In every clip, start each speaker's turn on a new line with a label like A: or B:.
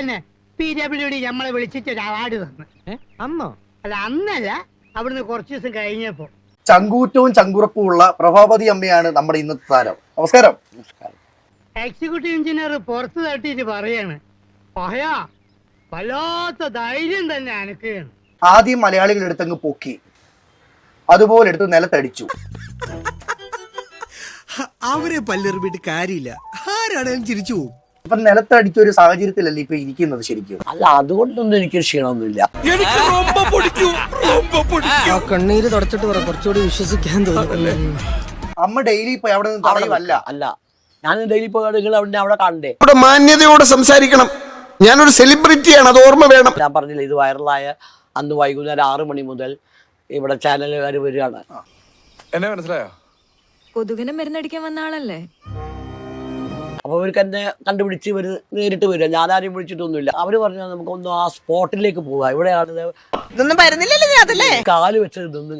A: തന്നെ PWD നമ്മളെ വിളിച്ചിട്ട് ഒരു അവാർഡ് തന്നു.
B: അന്നോ?
A: അല്ല, അന്നല്ല, അവിടുന്ന് കുറച്ചു ദിവസം കഴിഞ്ഞപ്പോ.
C: ചങ്കൂറ്റവും ചങ്കുറപ്പും ഉള്ള പ്രഭാവതി അമ്മയാണ് നമ്മുടെ ഇന്നത്തെ താരം. നമസ്കാരം.
A: എക്സിക്യൂട്ടീവ് എഞ്ചിനീയർ പുറത്ത് തട്ടിയിട്ട് പറയാണ്, പഹയാ വല്ലാത്ത ധൈര്യം തന്നെ അനക്ക്.
C: ആദ്യം മലയാളികൾ എടുത്തങ്ങ് പൊക്കി, അതുപോലെ എടുത്ത് നിലത്തടിച്ചു.
D: അവരെ പല്ലെറിഞ്ഞിട്ട് കാര്യമില്ല, ആരാണേലും ചിരിച്ചു പോകും.
C: ഇപ്പൊ നിലത്തടിച്ച ഒരു സാഹചര്യത്തിലല്ലേ ഇപ്പൊ ഇരിക്കുന്നത് ശരിക്കും?
E: അല്ല, അതുകൊണ്ടൊന്നും എനിക്ക് ക്ഷീണമൊന്നുമില്ല.
B: കണ്ണീര് തുടച്ചിട്ട് പറ, കുറച്ചുകൂടി വിശ്വസിക്കാൻ തോന്നുന്നല്ലേ.
C: അമ്മ ഡെയിലി പോയി അവിടെ നിന്ന് തടയുമല്ല.
E: അല്ല, ഞാൻ ഡെയിലി പോയി അവിടെ കാണണ്ടേ.
D: ഇവിടെ മാന്യതയോടെ സംസാരിക്കണം. ഞാനൊരു സെലിബ്രിറ്റിയാണ്, അത് ഓർമ്മ വേണം.
E: ഞാൻ പറഞ്ഞില്ല, ഇത് വൈറലായ അന്ന് വൈകുന്നേരം 6 മണി മുതൽ ഇവിടെ ചാനലുകാർ വരികയാണ്.
F: എന്നെ മനസ്സിലായോ?
G: കൊതുകിനെ മരുന്നടിക്കാൻ വന്ന ആളല്ലേ?
E: അപ്പൊ അവർക്ക് എന്നെ കണ്ടുപിടിച്ച് ഇവര് നേരിട്ട് വരിക. ഞാനാരും വിളിച്ചിട്ടൊന്നുമില്ല. അവര് പറഞ്ഞാൽ നമുക്കൊന്ന് ആ സ്പോട്ടിലേക്ക് പോവാ. ഇവിടെയാണ് കാല് വെച്ചത്. ഇതൊന്ന്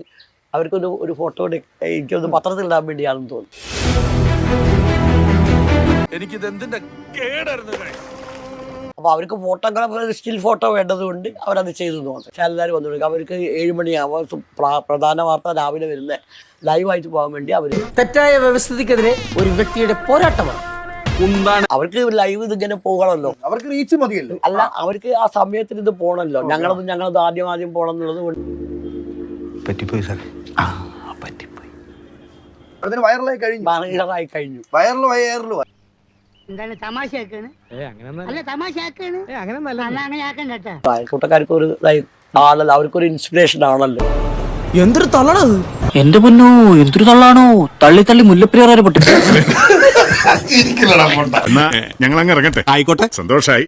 E: അവർക്കൊരു ഫോട്ടോ എനിക്കൊന്ന് പത്രത്തിൽ ഇടാൻ വേണ്ടിയാണെന്ന് തോന്നുന്നു.
F: എനിക്കിത് എന്തിന്റെ കേടായിരുന്നു.
E: അപ്പൊ അവർക്ക് ഫോട്ടോഗ്രാഫർ സ്റ്റിൽ ഫോട്ടോ വേണ്ടത് കൊണ്ട് അവരത് ചെയ്തു തോന്നുന്നു. ചാനലുകാർ വന്നു. അവർക്ക് 7 മണിയാവും പ്രധാന വാർത്ത രാവിലെ വരുന്ന ലൈവായിട്ട് പോകാൻ വേണ്ടി അവര്
B: തെറ്റായ വ്യവസ്ഥിതിക്കെതിരെ ഒരു വ്യക്തിയുടെ പോരാട്ടമാണ്.
E: അവർക്ക് ലൈവ് ഇതിങ്ങനെ പോകണമല്ലോ.
C: അവർക്ക് റീച്ച് മതിയല്ലോ.
E: അല്ല, അവർക്ക് ആ സമയത്തിന് ഇത് പോകണമല്ലോ. ഞങ്ങളത് ആദ്യം പോകണം എന്നുള്ളത് കൊണ്ട്
F: പറ്റിപ്പോയി സാർ, പറ്റിപ്പോയി.
C: അതിന് വൈറലായി കഴിഞ്ഞു.
E: വൈറലായി കഴിഞ്ഞു.
C: വൈറലും
A: എന്താണ് തമാശയാക്കാണ്? അല്ല, തമാശയാക്കാണ്. അങ്ങനെ ആക്കണ്ട കേട്ടാ.
E: അയൽക്കൂട്ടക്കാർക്ക് ഒരു ആണല്ലോ, അവർക്കൊരു ഇൻസ്പിറേഷൻ ആണല്ലോ.
B: എന്തൊരു തള്ളണത്!
H: എന്റെ പൊന്നോ, എന്തൊരു തള്ളാണോ! തള്ളി തള്ളി മുല്ലപ്പെരിയാർ പൊട്ടി.
I: ഞങ്ങൾ അങ്ങ് ഇറങ്ങട്ടെ. ആയിക്കോട്ടെ, സന്തോഷായി.